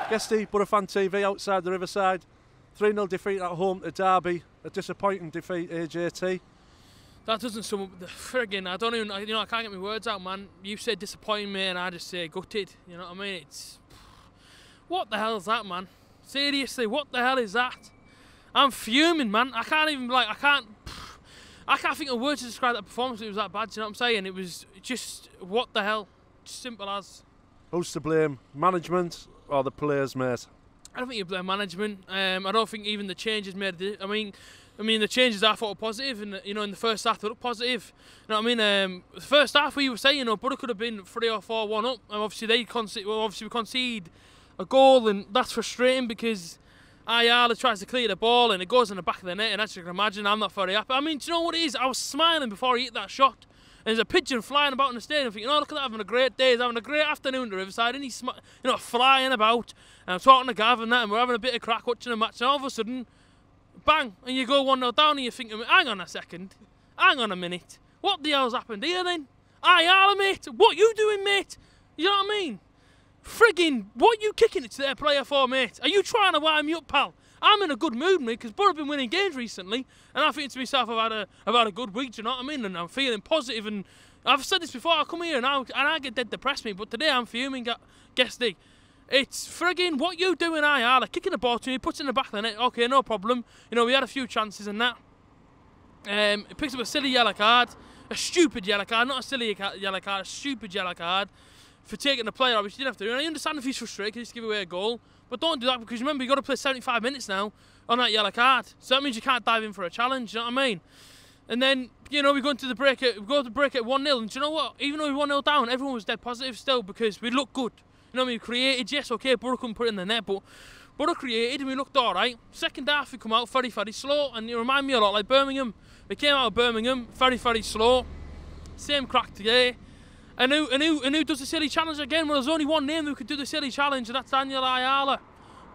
Guesty, BoroFanTV outside the Riverside. 3-0 defeat at home to Derby. A disappointing defeat, AJT. That doesn't sum up the friggin'. I don't even. I can't get my words out, man. You say disappointing me, and I just say gutted. You know what I mean? It's. What the hell is that, man? Seriously, what the hell is that? I'm fuming, man. I can't even I can't think of words to describe that performance. It was that bad. You know what I'm saying? It was just what the hell. Just simple as. Who's to blame? Management or the players, mate? I don't think you blame management. I don't think even the changes made it. I mean, the changes I thought were positive, and in the first half they looked positive. You know what I mean? The first half we were saying, Borough could have been 3 or 4-1 up, and obviously we concede a goal, and that's frustrating because Ayala tries to clear the ball and it goes in the back of the net, and as you can imagine, I'm not very happy. I mean, do you know what it is? I was smiling before he hit that shot. And there's a pigeon flying about in the stadium, thinking, oh, look at that, having a great day, he's having a great afternoon at the Riverside, and he's flying about. And I'm talking to Gav and that, and we're having a bit of crack watching a match, and all of a sudden, bang, and you go 1-0 down, and you think, hang on a second, hang on a minute, what the hell's happened here then? Ayala, mate, what you doing, mate? You know what I mean? Friggin', what you kicking it to their player for, mate? Are you trying to wind me up, pal? I'm in a good mood, mate, because Borough have been winning games recently, and I think to myself, I've had a good week, do you know what I mean? And I'm feeling positive, and I've said this before, I come here and I get dead depressed, mate, but today I'm fuming, Guesty. It's friggin' what you doing, Ayala, kicking the ball to me, puts it in the back of the net, okay, no problem. We had a few chances and that. It picks up a silly yellow card, a stupid yellow card, not a silly yellow card, a stupid yellow card for taking the player, which you didn't have to do. And I understand if he's frustrated, because he's give away a goal. But don't do that, because remember, you've got to play 75 minutes now on that yellow card. So that means you can't dive in for a challenge, you know what I mean? And then, we go to the break at 1-0, and do you know what? Even though we were 1-0 down, everyone was dead positive still, because we looked good. You know what I mean? We created, yes, okay, Borough couldn't put it in the net, but Borough created and we looked alright. Second half, we come out very, very slow, and you remind me a lot like Birmingham. We came out of Birmingham, very, very slow. Same crack today. And who does the silly challenge again? Well, there's only one name who could do the silly challenge, and that's Daniel Ayala.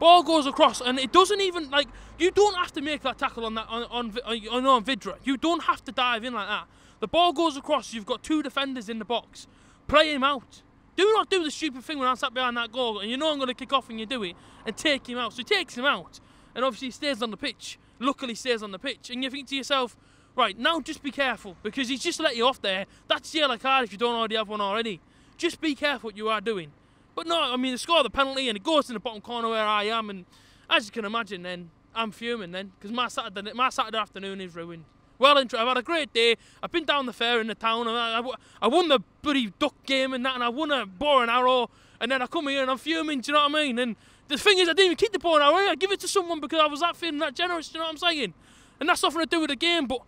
Ball goes across, and it doesn't even, you don't have to make that tackle on Vidra. You don't have to dive in like that. The ball goes across, you've got 2 defenders in the box. Play him out. Do not do the stupid thing when I'm sat behind that goal, and I'm going to kick off and you do it, and take him out. So he takes him out, and obviously he stays on the pitch. Luckily stays on the pitch, and you think to yourself, right, now just be careful, because he's just let you off there. That's the yellow card if you don't already have one already. Just be careful what you are doing. But no, I mean, they score the penalty and it goes in the bottom corner where I am, and as you can imagine then, I'm fuming then, because my Saturday afternoon is ruined. Well, I've had a great day. I've been down the fair in the town, and I won the bloody duck game and that, and I won a bow and arrow, and then I come here and I'm fuming, do you know what I mean? And the thing is, I didn't even keep the bow and arrow, I give it to someone because I was feeling that generous, do you know what I'm saying? And that's nothing to do with the game, but,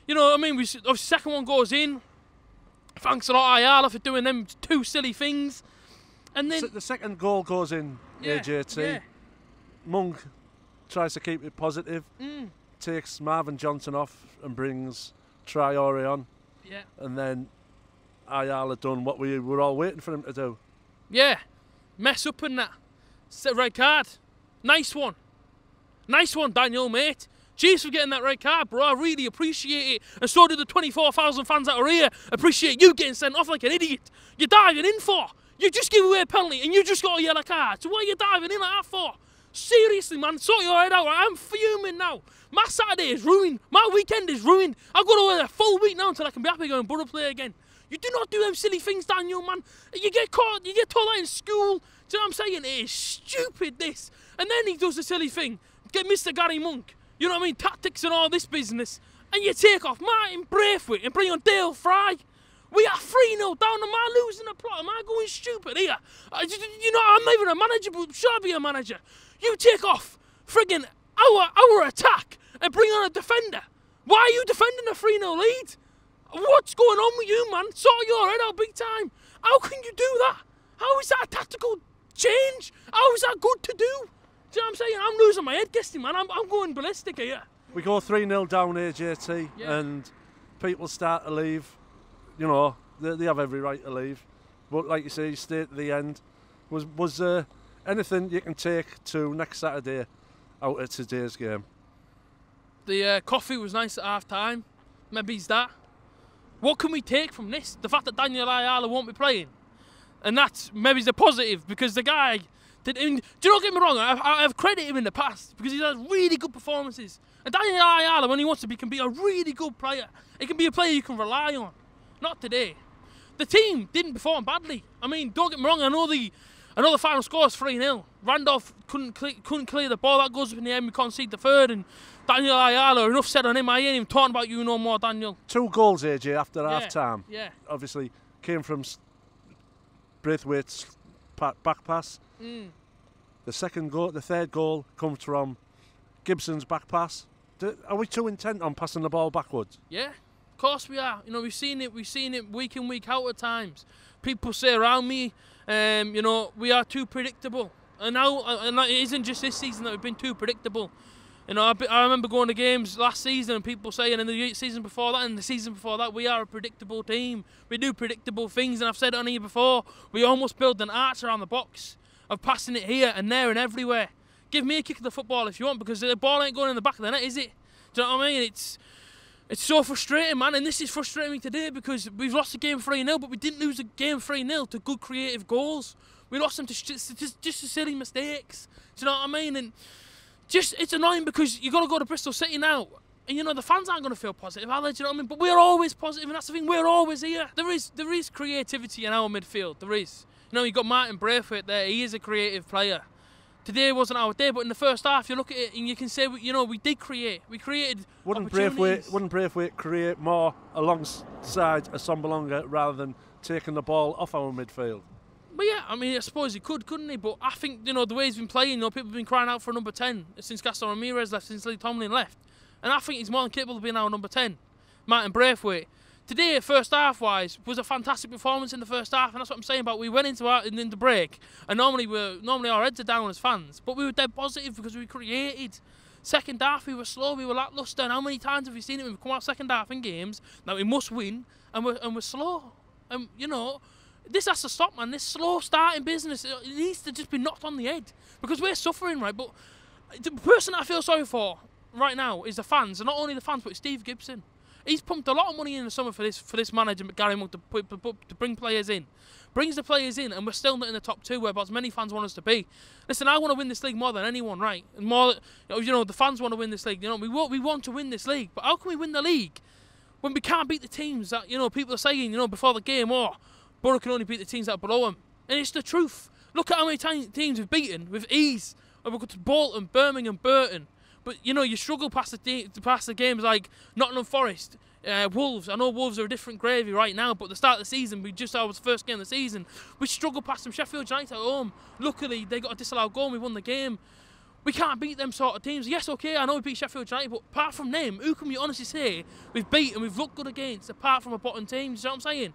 you know what I mean, obviously second one goes in. Thanks a lot, Ayala, for doing them 2 silly things. And then the second goal goes in, yeah, AJT. Yeah. Monk tries to keep it positive, takes Marvin Johnson off and brings Traore on. Yeah. And then Ayala done what we were all waiting for him to do. Yeah. Mess up and that. Red card. Nice one. Nice one, Daniel, mate. Cheers for getting that red card, bro. I really appreciate it. And so do the 24,000 fans that are here. Appreciate you getting sent off like an idiot. You're diving in for. You just give away a penalty and you just got a yellow card. So what are you diving in like that for? Seriously, man, sort your head out. I'm fuming now. My Saturday is ruined. My weekend is ruined. I've got to wait a full week now until I can be happy going Borough play again. You do not do them silly things, Daniel, man. You get caught, you get told that in school. Do you know what I'm saying? It is stupid, this. And then he does the silly thing. Get Mr. Gary Monk. You know what I mean? Tactics and all this business. And you take off Martin Braithwaite and bring on Dale Fry. We are 3-0 down. Am I losing the plot? Am I going stupid here? You know, I'm not even a manager, but should I be a manager? You take off friggin' our attack and bring on a defender. Why are you defending a 3-0 lead? What's going on with you, man? Sort your head out big time. How can you do that? How is that a tactical change? How is that good to do? Do you know what I'm saying? I'm losing my head, Guesty, man. I'm going ballistic here. We go 3-0 down, AJT, and people start to leave. You know, they have every right to leave. But like you say, you stay to the end. Was there anything you can take to next Saturday out of today's game? The coffee was nice at half-time. Maybe it's that. What can we take from this? The fact that Daniel Ayala won't be playing. And that's maybe the positive, because the guy Do not get me wrong, I've credited him in the past because he's had really good performances. And Daniel Ayala, when he wants to be, can be a really good player. He can be a player you can rely on. Not today. The team didn't perform badly. I mean, don't get me wrong, I know the final score is 3-0. Randolph couldn't clear the ball. That goes up in the end. We concede the third. And Daniel Ayala, enough said on him. I ain't even talking about you no more, Daniel. 2 goals, AJ, after half-time. Yeah. Obviously, came from Braithwaite's back pass. The third goal comes from Gibson's back pass. Are we too intent on passing the ball backwards? Yeah, of course we are. You know, we've seen it week in, week out at times. People say around me, you know, we are too predictable. And now, it isn't just this season that we've been too predictable. You know, I remember going to games last season and people saying, and the season before that, and the season before that, we are a predictable team. We do predictable things, and I've said it on here before. We almost build an arch around the box of passing it here and there and everywhere. Give me a kick of the football if you want, because the ball ain't going in the back of the net, is it? Do you know what I mean? It's so frustrating, man, and this is frustrating me today because we've lost the game 3-0, but we didn't lose the game 3-0 to good creative goals. We lost them to just silly mistakes. Do you know what I mean? And it's annoying because you got to go to Bristol City now, and you know the fans aren't going to feel positive, are they? Do you know what I mean? But we're always positive, and that's the thing. We're always here. There is creativity in our midfield. There is. You know, you got Martin Braithwaite there. He is a creative player. Today wasn't our day, but in the first half, you look at it and you can say, you know, we did create. We created. Wouldn't Braithwaite create more alongside Assombalonga rather than taking the ball off our midfield? But yeah, I mean, I suppose he could, couldn't he? But I think, you know, the way he's been playing, you know, people have been crying out for a number 10 since Gaston Ramirez left, since Lee Tomlin left. And I think he's more than capable of being our number 10, Martin Braithwaite. Today, first half-wise, was a fantastic performance in the first half, and that's what I'm saying about we went into the break, and normally our heads are down as fans, but we were dead positive because we created. Second half, we were slow, we were lacklustre, and how many times have we seen it when we come out second half in games that we must win, and we're slow? And, you know, this has to stop, man. This slow starting business, it needs to just be knocked on the head, because we're suffering, right? But the person I feel sorry for right now is the fans, and not only the fans, but Steve Gibson. He's pumped a lot of money in the summer for this manager, Gary Monk, to bring players in. Brings the players in, and we're still not in the top 2, where as many fans want us to be. Listen, I want to win this league more than anyone, right? And more, you know, the fans want to win this league. You know, we want to win this league, but how can we win the league when we can't beat the teams that, you know, people are saying, you know, before the game, Borough can only beat the teams that are below them, and it's the truth. Look at how many teams we've beaten with ease. And we've got to Bolton, Birmingham, Burton. But, you know, you struggle past the games like Nottingham Forest, Wolves. I know Wolves are a different gravy right now, but at the start of the season, that was the first game of the season. We struggled past them. Sheffield United at home. Luckily, they got a disallowed goal and we won the game. We can't beat them sort of teams. Yes, okay, I know we beat Sheffield United, but apart from them, who can we honestly say we've beaten, we've looked good against, apart from a bottom team? Do you know what I'm saying?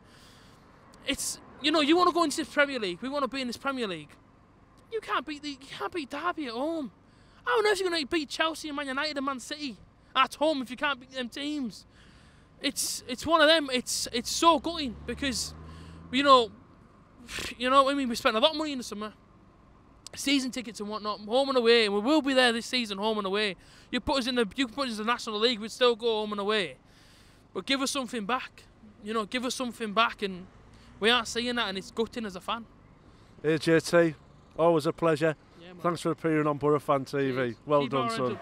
It's, you know, you want to go into this Premier League. We want to be in this Premier League. You can't beat Derby at home. How on earth are you going to beat Chelsea and Man United and Man City at home if you can't beat them teams? It's one of them. It's so gutting because, you know what I mean. We spent a lot of money in the summer, season tickets and whatnot, home and away, and we will be there this season, home and away. You put us in the National League, we'd still go home and away. But give us something back. You know, give us something back, and we aren't seeing that, and it's gutting as a fan. AJT, always a pleasure. Yeah, thanks for appearing on BoroFanTV. Well done, son.